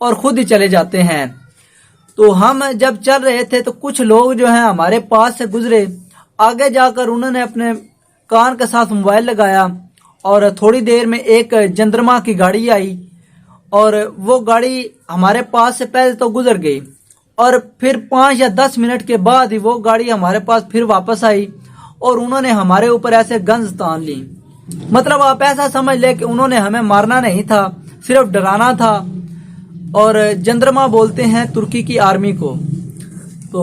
اور خود ہی چلے جاتے ہیں۔ تو ہم جب چل رہے تھے تو کچھ لوگ جو ہیں ہمارے پاس سے گزرے، آگے جا کر انہوں نے اپنے کان کے ساتھ موبائل لگایا اور تھوڑی دیر میں ایک جندرما کی گاڑی آئی اور وہ گاڑی ہمارے پاس سے پہلے تو گزر گئی اور پھر 5 یا 10 منٹ کے بعد ہی وہ گاڑی ہمارے پاس پھر واپس آئی اور انہوں نے ہمارے اوپر ایسے گنز تان لی۔ مطلب آپ ایسا سمجھ لیں کہ انہوں نے ہمیں مارنا نہیں تھا، صرف ڈرانا تھا۔ اور جندرما بولتے ہیں ترکی کی آرمی کو۔ تو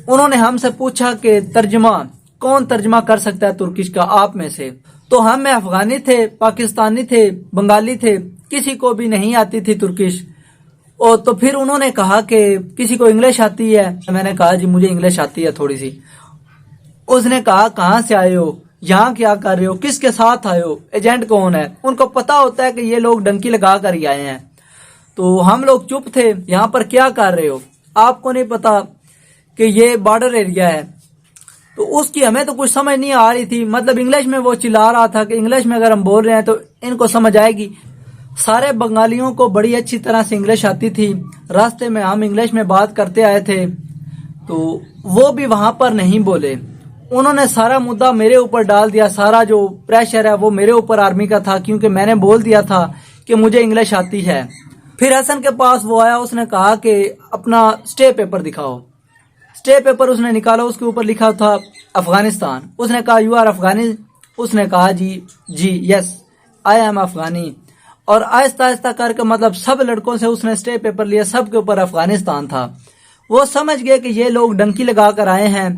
انہوں نے ہم سے پوچھا کہ ترجمہ کون ترجمہ کر سکتا ہے ترکش کا آپ میں سے؟ تو ہم میں افغانی تھے، پاکستانی تھے، بنگالی تھے، کسی کو بھی نہیں آتی تھی ترکش۔ اور تو پھر انہوں نے کہا کہ کسی کو انگلش آتی ہے؟ میں نے کہا جی مجھے انگلش آتی ہے تھوڑی سی۔ اس نے کہا کہاں سے آئے ہو، یہاں کیا کر رہے ہو، کس کے ساتھ آئے ہو، ایجنٹ کون ہے؟ ان کو پتا ہوتا ہے کہ یہ لوگ ڈنکی لگا کر ہی آئے ہیں۔ تو ہم لوگ چپ تھے، یہاں پر کیا کر رہے ہو، آپ کو نہیں پتا کہ یہ بارڈر ایریا ہے؟ تو اس کی ہمیں تو کچھ سمجھ نہیں آ رہی تھی، مطلب انگلش میں وہ چلا رہا تھا کہ انگلش میں اگر ہم بول رہے ہیں تو ان کو سمجھ آئے گی۔ سارے بنگالیوں کو بڑی اچھی طرح سے انگلش آتی تھی، راستے میں ہم انگلش میں بات کرتے آئے تھے تو وہ بھی وہاں پر نہیں بولے۔ انہوں نے سارا مدعا میرے اوپر ڈال دیا، سارا جو پریشر ہے وہ میرے اوپر آرمی کا تھا، کیونکہ میں نے بول دیا تھا کہ مجھے انگلش آتی ہے۔ پھر حسن کے پاس وہ آیا، اس نے کہا کہ اپنا سٹے پیپر دکھاؤ۔ سٹے پیپر اس نے نکالا، اس کے اوپر لکھا تھا افغانستان۔ اس نے کہا یو آر افغانی؟ اس نے کہا جی یس آئی ایم افغانی۔ اور آہستہ آہستہ کر کے مطلب سب لڑکوں سے اس نے سٹے پیپر لیا، سب کے اوپر افغانستان تھا۔ وہ سمجھ گئے کہ یہ لوگ ڈنکی لگا کر آئے ہیں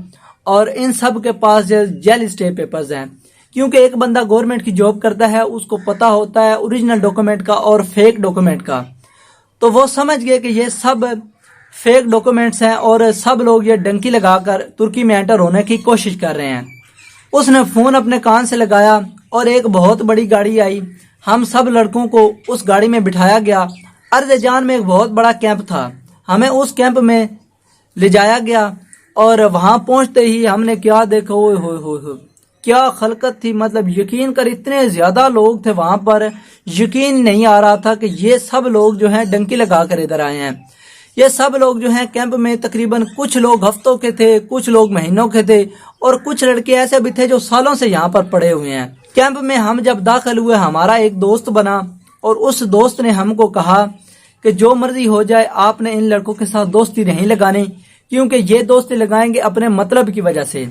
اور ان سب کے پاس جعلی سٹے پیپرز ہیں، کیونکہ ایک بندہ گورنمنٹ کی جاب کرتا ہے، اس کو پتا ہوتا ہے اوریجنل ڈاکومنٹ کا اور فیک ڈاکومنٹ کا۔ تو وہ سمجھ گئے کہ یہ سب فیک ڈاکومنٹس ہیں اور سب لوگ یہ ڈنکی لگا کر ترکی میں انٹر ہونے کی کوشش کر رہے ہیں۔ اس نے فون اپنے کان سے لگایا اور ایک بہت بڑی گاڑی آئی، ہم سب لڑکوں کو اس گاڑی میں بٹھایا گیا۔ ارض جان میں ایک بہت بڑا کیمپ تھا، ہمیں اس کیمپ میں لے جایا گیا اور وہاں پہنچتے ہی ہم نے کیا دیکھا، ہوئے ہوئے ہوئے کیا خلقت تھی، مطلب یقین کر اتنے زیادہ لوگ تھے وہاں پر، یقین نہیں آ رہا تھا کہ یہ سب لوگ جو ہیں ڈنکی لگا کر ادھر آئے ہیں۔ یہ سب لوگ جو ہیں کیمپ میں تقریباً کچھ لوگ ہفتوں کے تھے، کچھ لوگ مہینوں کے تھے اور کچھ لڑکے ایسے بھی تھے جو سالوں سے یہاں پر پڑے ہوئے ہیں۔ کیمپ میں ہم جب داخل ہوئے ہمارا ایک دوست بنا اور اس دوست نے ہم کو کہا کہ جو مرضی ہو جائے آپ نے ان لڑکوں کے ساتھ دوستی نہیں لگانی، کیونکہ یہ دوستی لگائیں گے اپنے مطلب کی وجہ سے،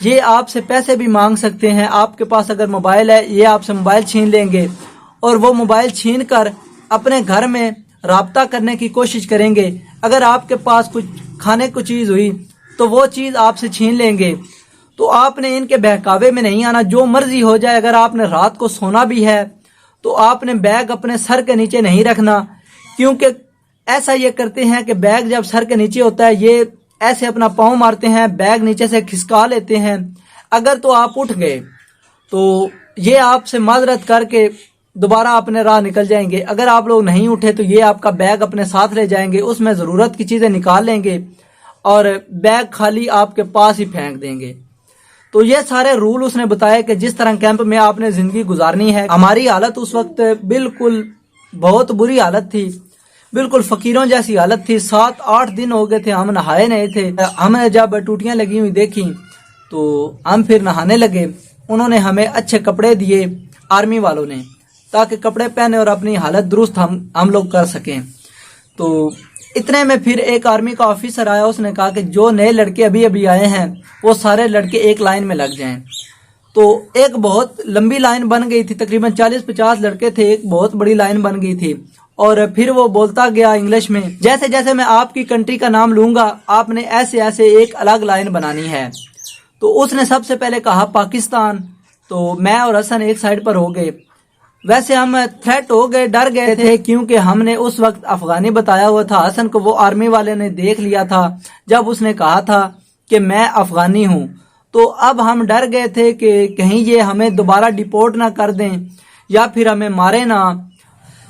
یہ آپ سے پیسے بھی مانگ سکتے ہیں، آپ کے پاس اگر موبائل ہے یہ آپ سے موبائل چھین لیں گے اور وہ موبائل چھین کر اپنے گھر میں رابطہ کرنے کی کوشش کریں گے، اگر آپ کے پاس کچھ کھانے کو چیز ہوئی تو وہ چیز آپ سے چھین لیں گے۔ تو آپ نے ان کے بہکاوے میں نہیں آنا، جو مرضی ہو جائے، اگر آپ نے رات کو سونا بھی ہے تو آپ نے بیگ اپنے سر کے نیچے نہیں رکھنا، کیونکہ ایسا یہ کرتے ہیں کہ بیگ جب سر کے نیچے ہوتا ہے یہ ایسے اپنا پاؤں مارتے ہیں، بیگ نیچے سے کھسکا لیتے ہیں، اگر تو آپ اٹھ گئے تو یہ آپ سے معذرت کر کے دوبارہ اپنے راہ نکل جائیں گے، اگر آپ لوگ نہیں اٹھے تو یہ آپ کا بیگ اپنے ساتھ لے جائیں گے، اس میں ضرورت کی چیزیں نکال لیں گے اور بیگ خالی آپ کے پاس ہی پھینک دیں گے۔ تو یہ سارے رول اس نے بتایا کہ جس طرح کیمپ میں آپ نے زندگی گزارنی ہے۔ ہماری حالت اس وقت بالکل بہت بری حالت تھی، بالکل فقیروں جیسی حالت تھی۔ 7-8 دن ہو گئے تھے ہم نہائے نہیں تھے۔ ہم نے جب ٹوٹیاں لگی ہوئی دیکھی تو ہم پھر نہانے لگے۔ انہوں نے ہمیں اچھے کپڑے دیے آرمی والوں نے، تاکہ کپڑے پہنے اور اپنی حالت درست ہم لوگ کر سکیں۔ تو اتنے میں پھر ایک آرمی کا آفیسر آیا، اس نے کہا کہ جو نئے لڑکے ابھی آئے ہیں وہ سارے لڑکے ایک لائن میں لگ جائیں۔ تو ایک بہت لمبی لائن بن گئی تھی، تقریباً 40-50 لڑکے تھے، ایک بہت بڑی لائن بن گئی تھی۔ اور پھر وہ بولتا گیا انگلش میں، جیسے جیسے میں آپ کی کنٹری کا نام لوں گا آپ نے ایسے ایسے ایک الگ لائن بنانی ہے۔ تو اس نے سب سے پہلے کہا پاکستان، تو میں اور حسن ایک سائڈ پر ہو گئے۔ ویسے ہم تھریٹ ہو گئے، ڈر گئے تھے، کیونکہ ہم نے اس وقت افغانی بتایا ہوا تھا، حسن کو وہ آرمی والے نے دیکھ لیا تھا جب اس نے کہا تھا کہ میں افغانی ہوں۔ تو اب ہم ڈر گئے تھے کہ کہیں یہ ہمیں دوبارہ ڈیپورٹ نہ کر دیں یا پھر ہمیں مارے نہ۔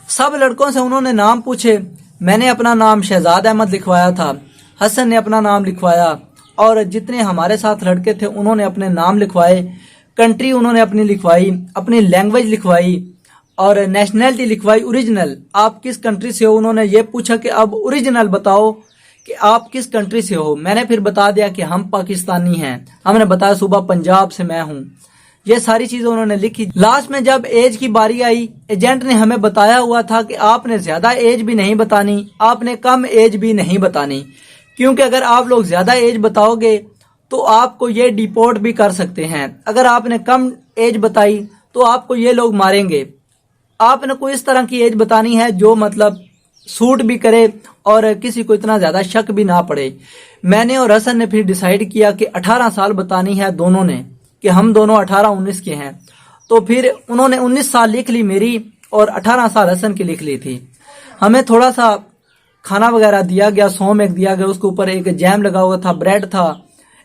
سب لڑکوں سے انہوں نے نام پوچھے، میں نے اپنا نام شہزاد احمد لکھوایا تھا، حسن نے اپنا نام لکھوایا اور جتنے ہمارے ساتھ لڑکے تھے انہوں نے اپنے نام لکھوائے، کنٹری انہوں نے اپنی لکھوائی، اپنی لینگویج لکھوائی اور نیشنلٹی لکھوائی اوریجنل، آپ کس کنٹری سے ہو. انہوں نے یہ پوچھا کہ اب اوریجنل بتاؤ کہ آپ کس کنٹری سے ہو. میں نے پھر بتا دیا کہ ہم پاکستانی ہیں. ہم نے بتایا صوبہ پنجاب سے میں ہوں. یہ ساری چیزیں انہوں نے لکھی. لاسٹ میں جب ایج کی باری آئی، ایجنٹ نے ہمیں بتایا ہوا تھا کہ آپ نے زیادہ ایج بھی نہیں بتانی، آپ نے کم ایج بھی نہیں بتانی، کیونکہ اگر آپ لوگ زیادہ ایج بتاؤ گے تو آپ کو یہ ڈیپورٹ بھی کر سکتے ہیں. اگر آپ نے کم ایج بتائی تو آپ کو یہ لوگ ماریں گے. آپ نے کوئی اس طرح کی ایج بتانی ہے جو مطلب سوٹ بھی کرے اور کسی کو اتنا زیادہ شک بھی نہ پڑے. میں نے اور حسن نے پھر ڈیسائیڈ کیا کہ 18 سال بتانی ہے دونوں نے، کہ ہم دونوں 18-19 کے ہیں. تو پھر انہوں نے 19 سال لکھ لی میری اور 18 سال حسن کی لکھ لی تھی. ہمیں تھوڑا سا کھانا وغیرہ دیا گیا، سوم ایک دیا گیا، اس کے اوپر ایک جیم لگا ہوا تھا، بریڈ تھا،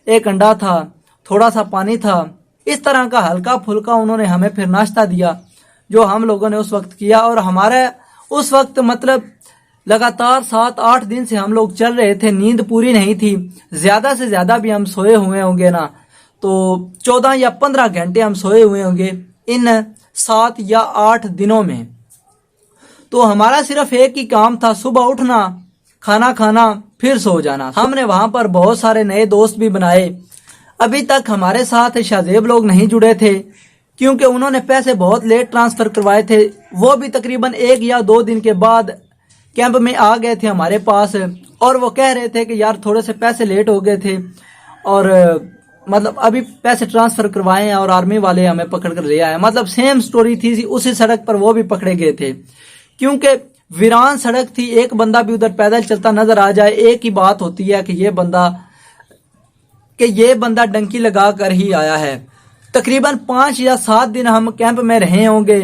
ایک انڈا تھا، تھوڑا سا پانی تھا. اس طرح کا ہلکا پھلکا انہوں نے ہمیں پھر ناشتہ دیا جو ہم لوگوں نے اس وقت کیا. اور ہمارے اس وقت مطلب لگاتار 7-8 دن سے ہم لوگ چل رہے تھے، نیند پوری نہیں تھی. زیادہ سے زیادہ بھی ہم سوئے ہوئے ہوں گے نا تو 14 یا 15 گھنٹے ہم سوئے ہوئے ہوں گے ان 7 یا 8 دنوں میں. تو ہمارا صرف ایک ہی کام تھا، صبح اٹھنا، کھانا کھانا، پھر سو جانا. ہم نے وہاں پر بہت سارے نئے دوست بھی بنائے. ابھی تک ہمارے ساتھ شاہزیب لوگ نہیں جڑے تھے کیونکہ انہوں نے پیسے بہت لیٹ ٹرانسفر کروائے تھے. وہ بھی تقریباً 1 یا 2 دن کے بعد کیمپ میں آ گئے تھے ہمارے پاس، اور وہ کہہ رہے تھے کہ یار تھوڑے سے پیسے لیٹ ہو گئے تھے اور مطلب ابھی پیسے ٹرانسفر کروائے ہیں اور آرمی والے ہمیں پکڑ کر لے آئے. مطلب سیم سٹوری تھی، اسی سڑک پر وہ بھی پکڑے گئے تھے کیونکہ ویران سڑک تھی. ایک بندہ بھی ادھر پیدل چلتا نظر آ جائے ایک ہی بات ہوتی ہے کہ یہ بندہ ڈنکی لگا کر ہی آیا ہے. تقریباً 5 یا 7 دن ہم کیمپ میں رہے ہوں گے.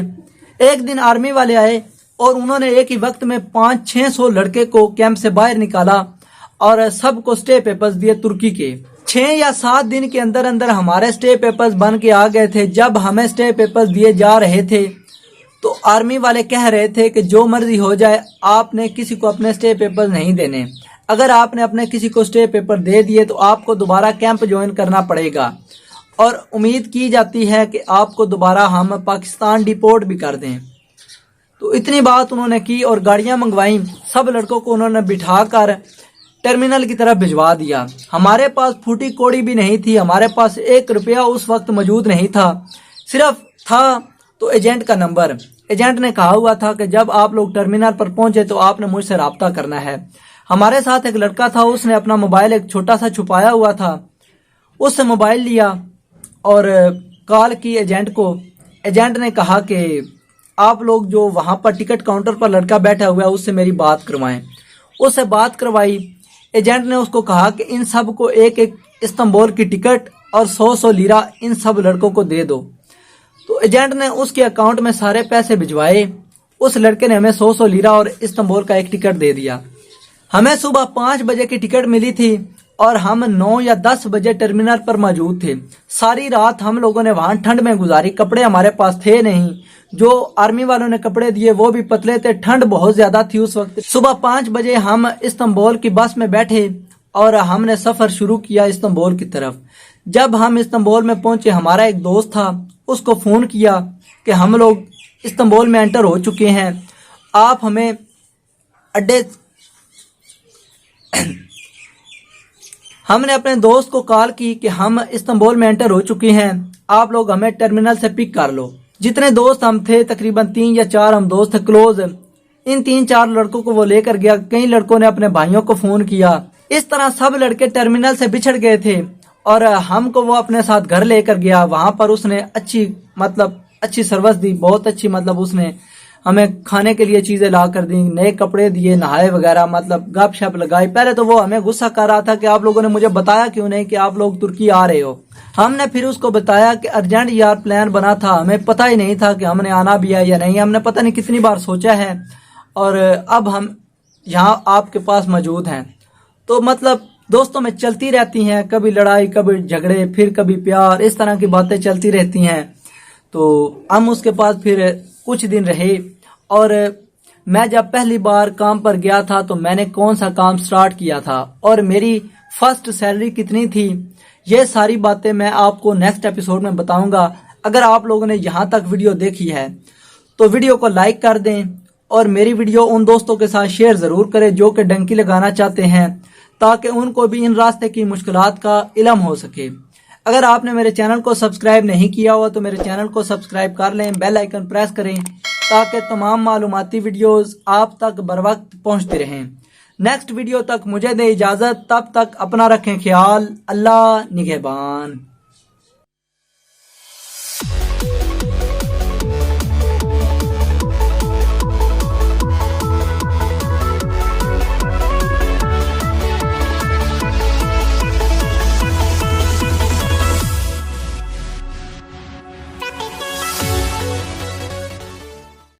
ایک دن آرمی والے آئے اور انہوں نے ایک ہی وقت میں 500-600 لڑکے کو کیمپ سے باہر نکالا اور سب کو سٹے پیپرز دیے ترکی کے. 6 یا 7 دن کے اندر اندر ہمارے سٹے پیپرز بن کے آ گئے تھے. جب ہمیں سٹے پیپرز دیے جا رہے تھے تو آرمی والے کہہ رہے تھے کہ جو مرضی ہو جائے آپ نے کسی کو اپنے سٹے پیپرز نہیں دینے. اگر آپ نے اپنے کسی کو سٹے پیپر دے دیے تو آپ کو دوبارہ کیمپ جوائن کرنا پڑے گا اور امید کی جاتی ہے کہ آپ کو دوبارہ ہم پاکستان ڈیپورٹ بھی کر دیں. تو اتنی بات انہوں نے کی اور گاڑیاں منگوائیں. سب لڑکوں کو انہوں نے بٹھا کر ٹرمینل کی طرف بھجوا دیا. ہمارے پاس پھوٹی کوڑی بھی نہیں تھی، ہمارے پاس 1 روپیہ اس وقت موجود نہیں تھا. صرف تھا تو ایجنٹ کا نمبر. ایجنٹ نے کہا ہوا تھا کہ جب آپ لوگ ٹرمینل پر پہنچے تو آپ نے مجھ سے رابطہ کرنا ہے. ہمارے ساتھ ایک لڑکا تھا، اس نے اپنا موبائل ایک چھوٹا سا چھپایا ہوا تھا، اس سے موبائل لیا اور کال کی ایجنٹ کو. ایجنٹ نے کہا کہ آپ لوگ جو وہاں پر ٹکٹ کاؤنٹر پر لڑکا بیٹھا ہوا ہے اس سے میری بات کروائیں. اس سے بات کروائی. ایجنٹ نے اس کو کہا کہ ان سب کو ایک استنبول کی ٹکٹ اور 100 لیرہ ان سب لڑکوں کو دے دو. تو ایجنٹ نے اس کے اکاؤنٹ میں سارے پیسے بھجوائے. اس لڑکے نے ہمیں 100 لیرہ اور استنبول کا ایک ٹکٹ دے دیا. ہمیں صبح 5 بجے کی ٹکٹ ملی تھی اور ہم 9 یا 10 بجے ٹرمینل پر موجود تھے. ساری رات ہم لوگوں نے وہاں ٹھنڈ میں گزاری. کپڑے ہمارے پاس تھے نہیں، جو آرمی والوں نے کپڑے دیے وہ بھی پتلے تھے. ٹھنڈ بہت زیادہ تھی اس وقت. صبح 5 بجے ہم استنبول کی بس میں بیٹھے اور ہم نے سفر شروع کیا استنبول کی طرف. جب ہم استنبول میں پہنچے ہمارا ایک دوست تھا، اس کو فون کیا کہ ہم لوگ استنبول میں انٹر ہو چکے ہیں، آپ ہمیں اڈے ہم نے اپنے دوست کو کال کی کہ ہم استنبول میں انٹر ہو چکے ہیں، آپ لوگ ہمیں ٹرمینل سے پک کر لو. جتنے دوست ہم تھے تقریباً 3 یا 4 ہم دوست تھے کلوز. ان 3-4 لڑکوں کو وہ لے کر گیا. کئی لڑکوں نے اپنے بھائیوں کو فون کیا. اس طرح سب لڑکے ٹرمینل سے بچھڑ گئے تھے اور ہم کو وہ اپنے ساتھ گھر لے کر گیا. وہاں پر اس نے اچھی سروس دی، بہت اچھی. مطلب اس نے ہمیں کھانے کے لیے چیزیں لا کر دیں، نئے کپڑے دیے، نہائے وغیرہ، مطلب گپ شپ لگائی. پہلے تو وہ ہمیں غصہ کر رہا تھا کہ آپ لوگوں نے مجھے بتایا کیوں نہیں کہ آپ لوگ ترکی آ رہے ہو. ہم نے پھر اس کو بتایا کہ ارجنٹ یار پلان بنا تھا، ہمیں پتہ ہی نہیں تھا کہ ہم نے آنا بھی ہے یا نہیں. ہم نے پتہ نہیں کتنی بار سوچا ہے اور اب ہم یہاں آپ کے پاس موجود ہیں. تو مطلب دوستوں میں چلتی رہتی ہیں، کبھی لڑائی، کبھی جھگڑے، پھر کبھی پیار، اس طرح کی باتیں چلتی رہتی ہیں. تو ہم اس کے پاس پھر کچھ دن رہے. اور میں جب پہلی بار کام پر گیا تھا تو میں نے کون سا کام سٹارٹ کیا تھا اور میری فرسٹ سیلری کتنی تھی، یہ ساری باتیں میں آپ کو نیکسٹ ایپیسوڈ میں بتاؤں گا. اگر آپ لوگوں نے یہاں تک ویڈیو دیکھی ہے تو ویڈیو کو لائک کر دیں اور میری ویڈیو ان دوستوں کے ساتھ شیئر ضرور کریں جو کہ ڈنکی لگانا چاہتے ہیں، تاکہ ان کو بھی ان راستے کی مشکلات کا علم ہو سکے۔ اگر آپ نے میرے چینل کو سبسکرائب نہیں کیا ہوا تو میرے چینل کو سبسکرائب کر لیں، بیل آئیکن پریس کریں تاکہ تمام معلوماتی ویڈیوز آپ تک بر وقت پہنچتی رہیں۔ نیکسٹ ویڈیو تک مجھے دے اجازت، تب تک اپنا رکھیں خیال، اللہ نگہبان۔